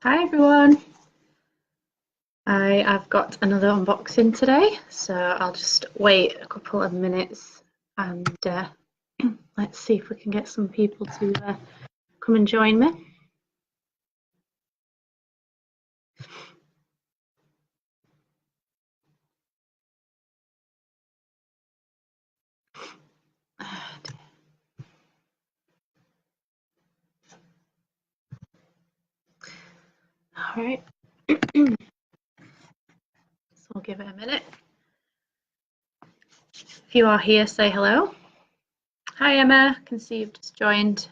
Hi everyone. I've got another unboxing today, so I'll just wait a couple of minutes and let's see if we can get some people to come and join me. All right, so we'll give it a minute. If you are here, say hello. Hi Emma, I can see you've just joined.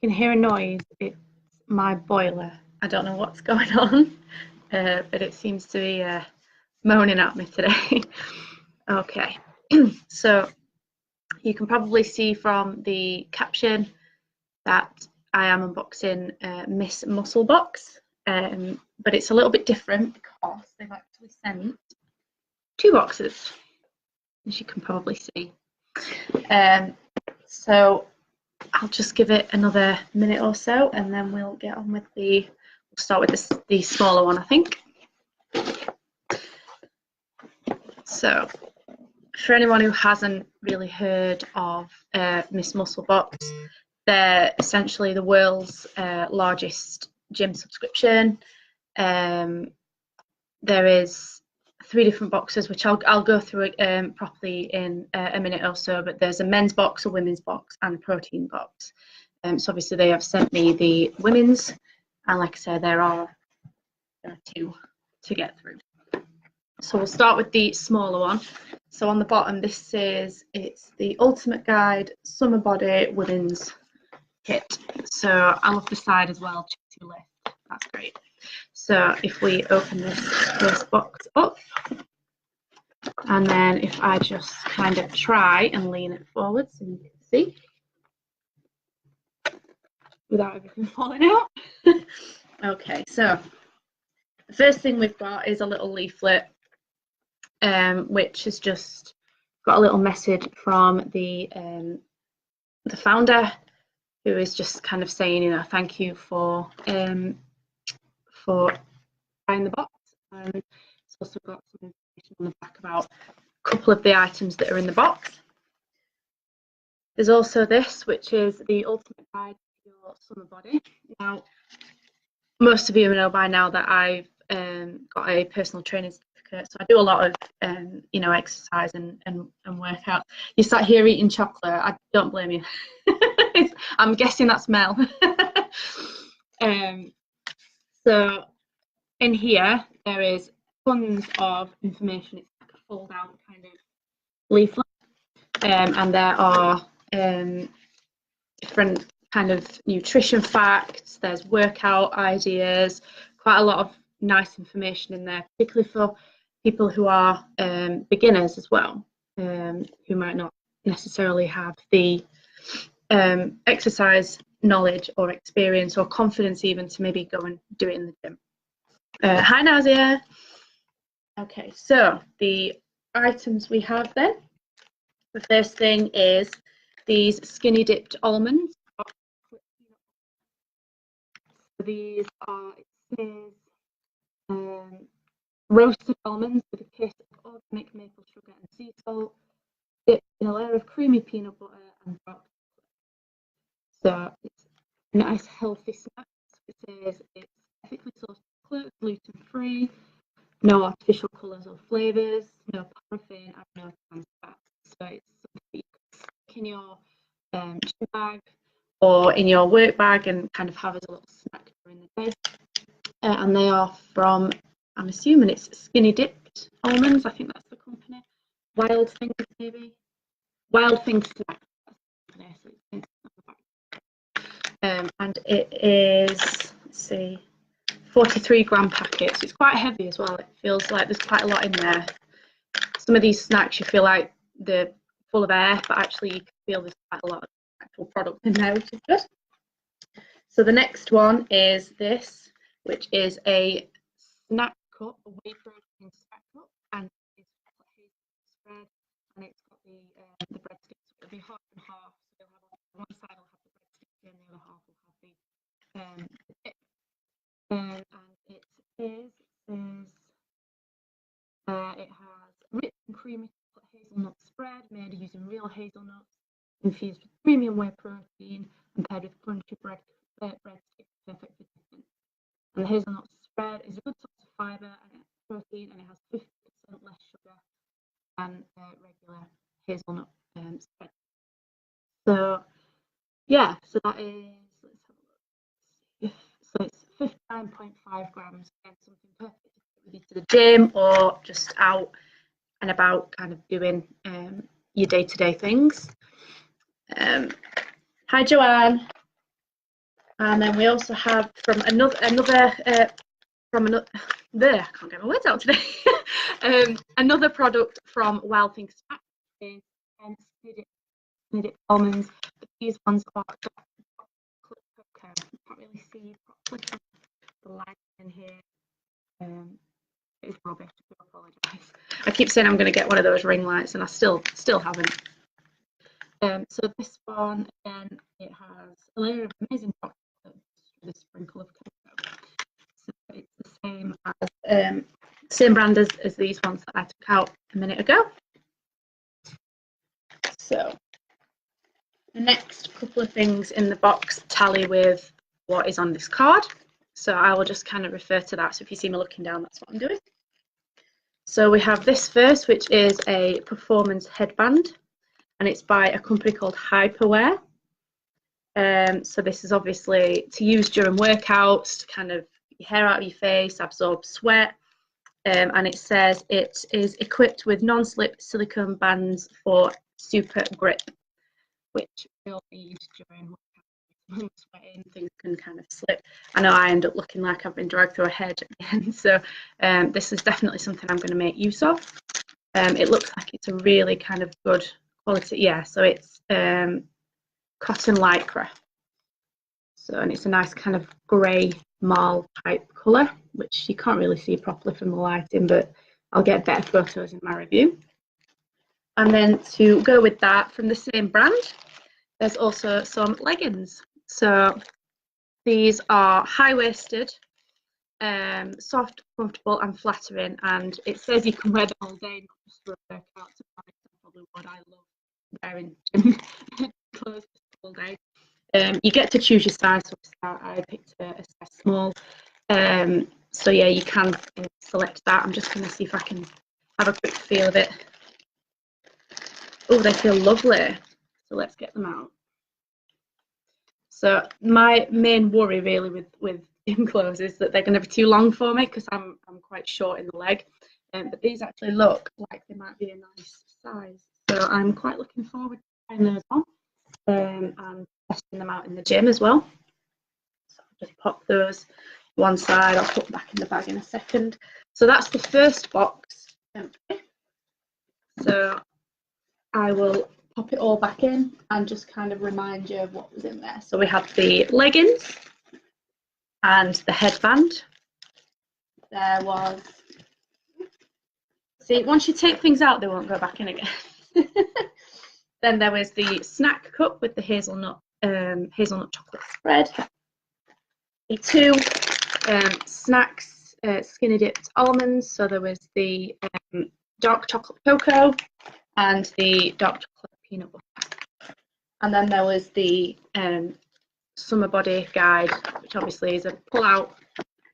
You can hear a noise, it's my boiler. I don't know what's going on, but it seems to be moaning at me today. Okay, so you can probably see from the caption that I am unboxing Miss Muscle Box, but it's a little bit different because they've actually sent 2 boxes, as you can probably see. So I'll just give it another minute or so, and then we'll get on with we'll start with the smaller one, I think. So for anyone who hasn't really heard of Miss Muscle Box, they're essentially the world's largest gym subscription. There is 3 different boxes, which I'll go through properly in a minute or so, but there's a men's box, a women's box, and a protein box. So obviously they have sent me the women's, and like I said, there are 2 to get through. So we'll start with the smaller one. So on the bottom, this says it's the Ultimate Guide Summer Body Women's Kit. So I love the side as well, to lift. That's great. So if we open this first box up, and then if I just kind of try and lean it forward so you can see without everything falling out. Okay, so the first thing we've got is a little leaflet, which has just got a little message from the founder, who is just kind of saying, you know, thank you for buying the box. And it's also got some information on the back about a couple of the items that are in the box. There's also this, which is the Ultimate Guide to Your Summer Body. Now, most of you know by now that I've got a personal training certificate, so I do a lot of you know, exercise and workout. You sat here eating chocolate. I don't blame you. I'm guessing that smell. So in here there is tons of information. It's like a fold out kind of leaflet, and there are different kind of nutrition facts, there's workout ideas, quite a lot of nice information in there, particularly for people who are beginners as well, who might not necessarily have the exercise knowledge or experience or confidence even to maybe go and do it in the gym. Hi Nazia. Okay, so the items we have then. The first thing is these skinny dipped almonds. These are, it says, roasted almonds with a kiss of organic maple sugar and sea salt, dipped in a layer of creamy peanut butter and dark chocolate. So it's a nice healthy snack. It says it's ethically sourced chocolate, gluten free, no artificial colours or flavours, no paraffin, and no trans fats. So it's something that you can stick in your gym bag or in your work bag and kind of have as a little snack during the day. And they are from, I'm assuming it's Skinny Dipped Almonds. I think that's the company. Wild Things, maybe. Wild Things Snack. And it is, let's see, 43-gram packet. So it's quite heavy as well. It feels like there's quite a lot in there. Some of these snacks you feel like they're full of air, but actually you can feel there's quite a lot of actual product in there, which is good. So the next one is this, which is a snack cup, a whey protein snack cup, and it's got hazelnut spread, and it's got the breadsticks. It'll be half and half, so you'll using real hazelnuts infused with premium whey protein and paired with crunchy bread sticks, perfect for different. And the hazelnut spread is a good source of fibre and protein, and it has 50% less sugar than regular hazelnut spread. So yeah, so that is, let's have a look. So it's 59.5 grams, again, something perfect to take with you to the gym or just out and about, kind of doing your day-to-day things. Hi Joanne. And then we also have from another I can't get my words out today. Another product from Wild Thing Snacks is Snidit almonds. But these ones are chocolate cocoa. You can't really see properly the light in here. It's rubbish. I apologise. I keep saying I'm going to get one of those ring lights, and I still haven't. So this one, again, it has a layer of amazing chocolate with a sprinkle of cocoa. So it's the same as same brand as these ones that I took out a minute ago. So the next couple of things in the box tally with what is on this card. So I will just kind of refer to that. So if you see me looking down, that's what I'm doing. So we have this first, which is a performance headband, and it's by a company called Hyperwear. So this is obviously to use during workouts, to kind of get your hair out of your face, absorb sweat. And it says it is equipped with non-slip silicone bands for super grip, which you'll need during workouts. When you're sweating, things can kind of slip. I know I end up looking like I've been dragged through a hedge at the end, so this is definitely something I'm going to make use of. It looks like it's a really kind of good quality. Yeah, so it's cotton lycra. So, and it's a nice kind of grey marl type colour, which you can't really see properly from the lighting, but I'll get better photos in my review. And then to go with that, from the same brand, there's also some leggings. So these are high-waisted, soft, comfortable and flattering, and it says you can wear them all day, not just for a workout. To be honest, that's probably what I love wearing gym clothes all day. You get to choose your size, so I picked a size small. So yeah, you can select that. I'm just going to see if I can have a quick feel of it. Oh, they feel lovely. So let's get them out. So my main worry really with gym clothes is that they're going to be too long for me because I'm quite short in the leg. But these actually look like they might be a nice size. So I'm quite looking forward to trying those on and testing them out in the gym as well. So I'll just pop those one side. I'll put them back in the bag in a second. So that's the first box empty. So I will pop it all back in and just kind of remind you of what was in there. So we have the leggings and the headband. There was, see, once you take things out, they won't go back in again. Then there was the snack cup with the hazelnut chocolate spread. The two snacks, skinny dipped almonds. So there was the dark chocolate cocoa and the dark chocolate peanut butter. And then there was the summer body guide, which obviously is a pull out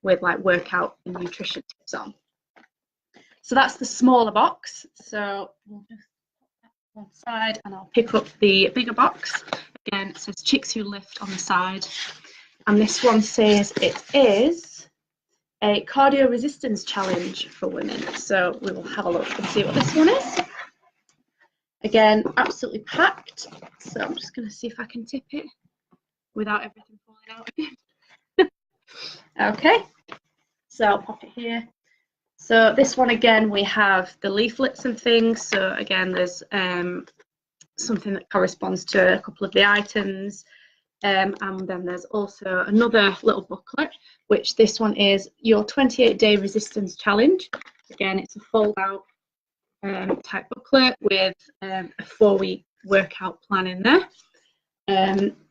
with like workout and nutrition tips on. So that's the smaller box. So we'll just put that one side and I'll pick up the bigger box. Again, it says Chicks Who Lift on the side. And this one says it is a cardio resistance challenge for women. So we will have a look and see what this one is. Again, absolutely packed. So I'm just going to see if I can tip it without everything falling out again. Okay, so I'll pop it here. So this one again, we have the leaflets and things. So again, there's something that corresponds to a couple of the items. And then there's also another little booklet, which this one is your 28-day resistance challenge. Again, it's a fold out type booklet with a 4-week workout plan in there,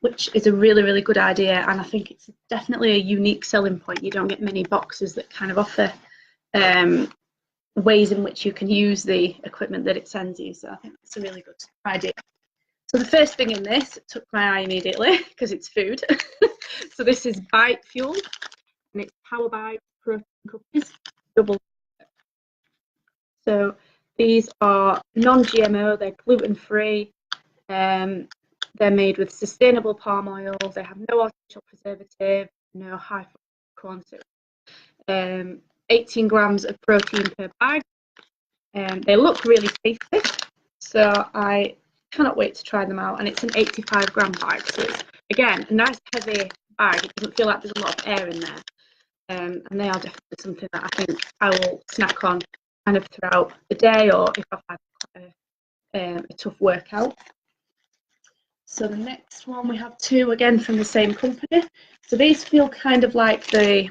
which is a really, really good idea. And I think it's definitely a unique selling point. You don't get many boxes that kind of offer ways in which you can use the equipment that it sends you. So I think it's a really good idea. So the first thing in this took my eye immediately because it's food. So this is Bite Fuel, and it's Power Bite protein cookies, double. So these are non-GMO, they're gluten-free, they're made with sustainable palm oil, they have no artificial preservative, no high corn syrup. 18 grams of protein per bag. They look really tasty, so I cannot wait to try them out. And it's an 85 gram bag, so it's, again, a nice heavy bag. It doesn't feel like there's a lot of air in there. And they are definitely something that I think I will snack on kind of throughout the day, or if I've had a tough workout. So the next one, we have two again from the same company. So these feel kind of like the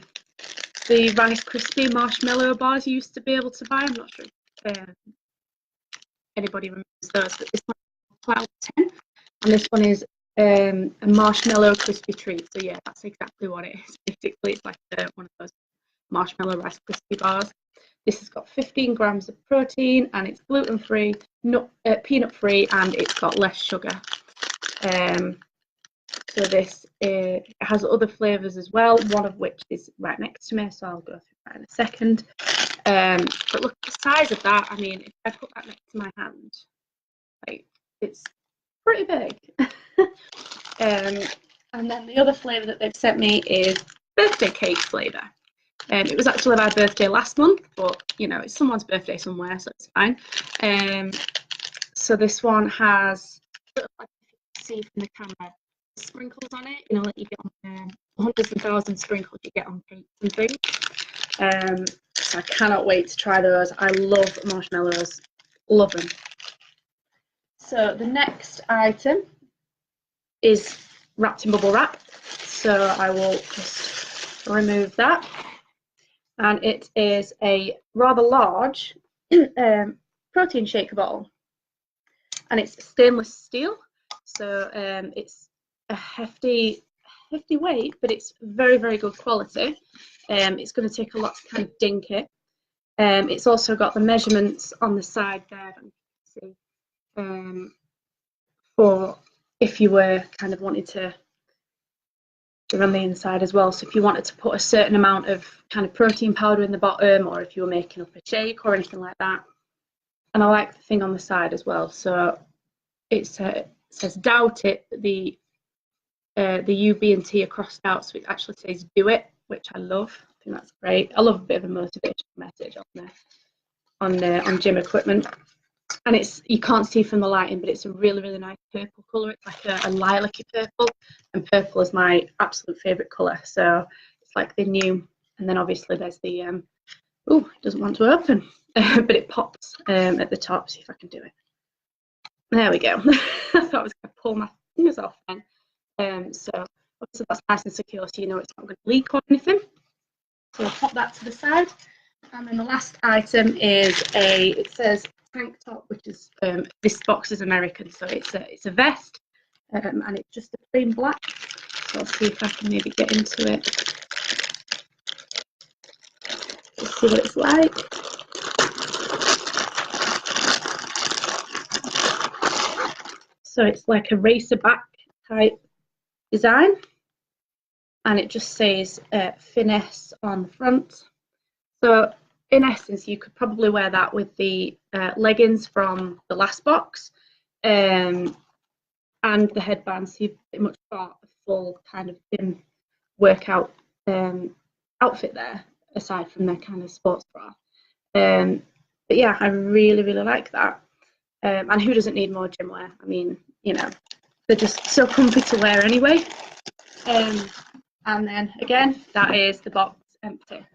Rice Krispie marshmallow bars you used to be able to buy. I'm not sure if anybody remembers those, but this one is Cloud 10, and this one is a marshmallow crispy treat. So yeah, that's exactly what it is. Basically, it's like one of those marshmallow Rice Krispie bars. This has got 15 grams of protein, and it's gluten-free, peanut-free, and it's got less sugar. So this it has other flavours as well, one of which is right next to me, so I'll go through that in a second. But look at the size of that. I mean, if I put that next to my hand, like, it's pretty big. And then the other flavour that they've sent me is birthday cake flavour. It was actually my birthday last month, but you know, it's someone's birthday somewhere, so it's fine. So this one has, like you can see from the camera, sprinkles on it, you know, like you get on hundreds and thousands of sprinkles you get on cakes and things. So I cannot wait to try those. I love marshmallows, love them. So the next item is wrapped in bubble wrap, so I will just remove that. And it is a rather large protein shaker bottle, and it's stainless steel, so it's a hefty weight, but it's very, very good quality. It's going to take a lot to kind of dink it. It's also got the measurements on the side there that you can see, for if you were kind of wanting to on the inside as well. So if you wanted to put a certain amount of kind of protein powder in the bottom, or if you were making up a shake or anything like that. And I like the thing on the side as well. So it says doubt it. The U, B, and T are crossed out, so it actually says do it, which I love. I think that's great. I love a bit of a motivational message on gym equipment. And it's, you can't see from the lighting, but it's a really, really nice purple colour. It's like a lilac-y purple, and purple is my absolute favourite colour. So it's like the new, and then obviously there's the, oh, it doesn't want to open, but it pops at the top. See if I can do it. There we go. I thought I was going to pull my fingers off then. So obviously that's nice and secure, so you know it's not going to leak or anything. So I'll pop that to the side. And then the last item is it says tank top, which is, this box is American, so it's a vest, and it's just a plain black. So I'll see if I can maybe get into it. Let's see what it's like. So it's like a racer back type design, and it just says finesse on the front. So in essence, you could probably wear that with the leggings from the last box, and the headband, so you've pretty much got a full kind of gym workout outfit there, aside from their kind of sports bra. But yeah, I really, really like that. And who doesn't need more gym wear? I mean, you know, they're just so comfy to wear anyway. And then again, that is the box empty.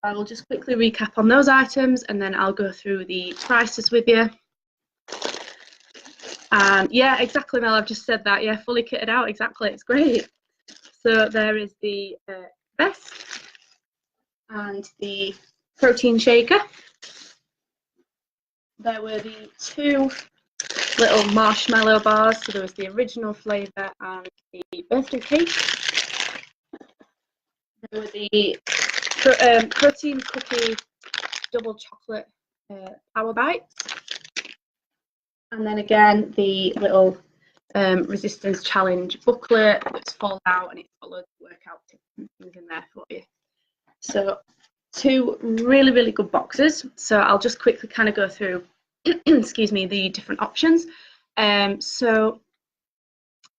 I will just quickly recap on those items, and then I'll go through the prices with you. And yeah, exactly, Mel, I've just said that. Yeah, fully kitted out, exactly, it's great. So there is the vest and the protein shaker. There were the two little marshmallow bars, so there was the original flavour and the birthday cake. There were the protein cookie double chocolate Power Bites. And then again, the little resistance challenge booklet that's folded out, and it's got loads of workout tips and things in there for you. So 2 really, really good boxes. So I'll just quickly kind of go through, excuse me, the different options. So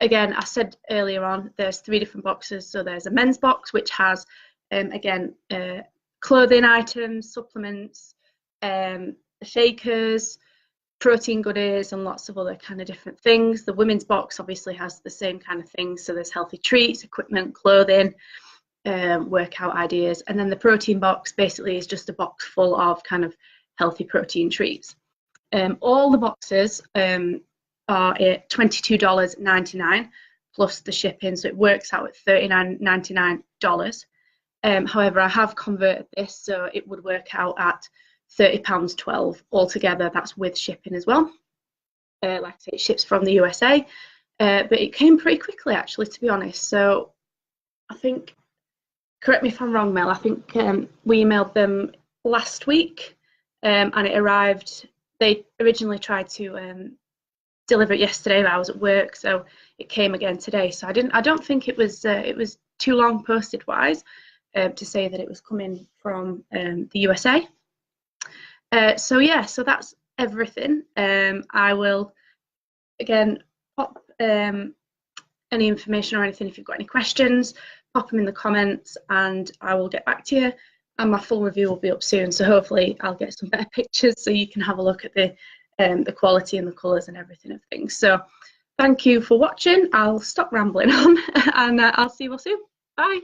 again, I said earlier on, there's 3 different boxes. So there's a men's box, which has, again, clothing items, supplements, shakers, protein goodies, and lots of other kind of different things. The women's box obviously has the same kind of things. So there's healthy treats, equipment, clothing, workout ideas. And then the protein box basically is just a box full of kind of healthy protein treats. All the boxes are at $22.99 plus the shipping, so it works out at $39.99. However, I have converted this, so it would work out at £30.12 altogether. That's with shipping as well. Like I say, it ships from the USA, but it came pretty quickly, actually, to be honest. So I think, correct me if I'm wrong, Mel, I think we emailed them last week, and it arrived. They originally tried to deliver it yesterday, but I was at work, so it came again today. So I don't think it was too long posted wise to say that it was coming from the USA. So yeah, so that's everything. I will again pop any information or anything if you've got any questions, pop them in the comments, and I will get back to you. And my full review will be up soon, so hopefully I'll get some better pictures so you can have a look at the quality and the colours and everything of things. So thank you for watching. I'll stop rambling on and I'll see you all soon. Bye.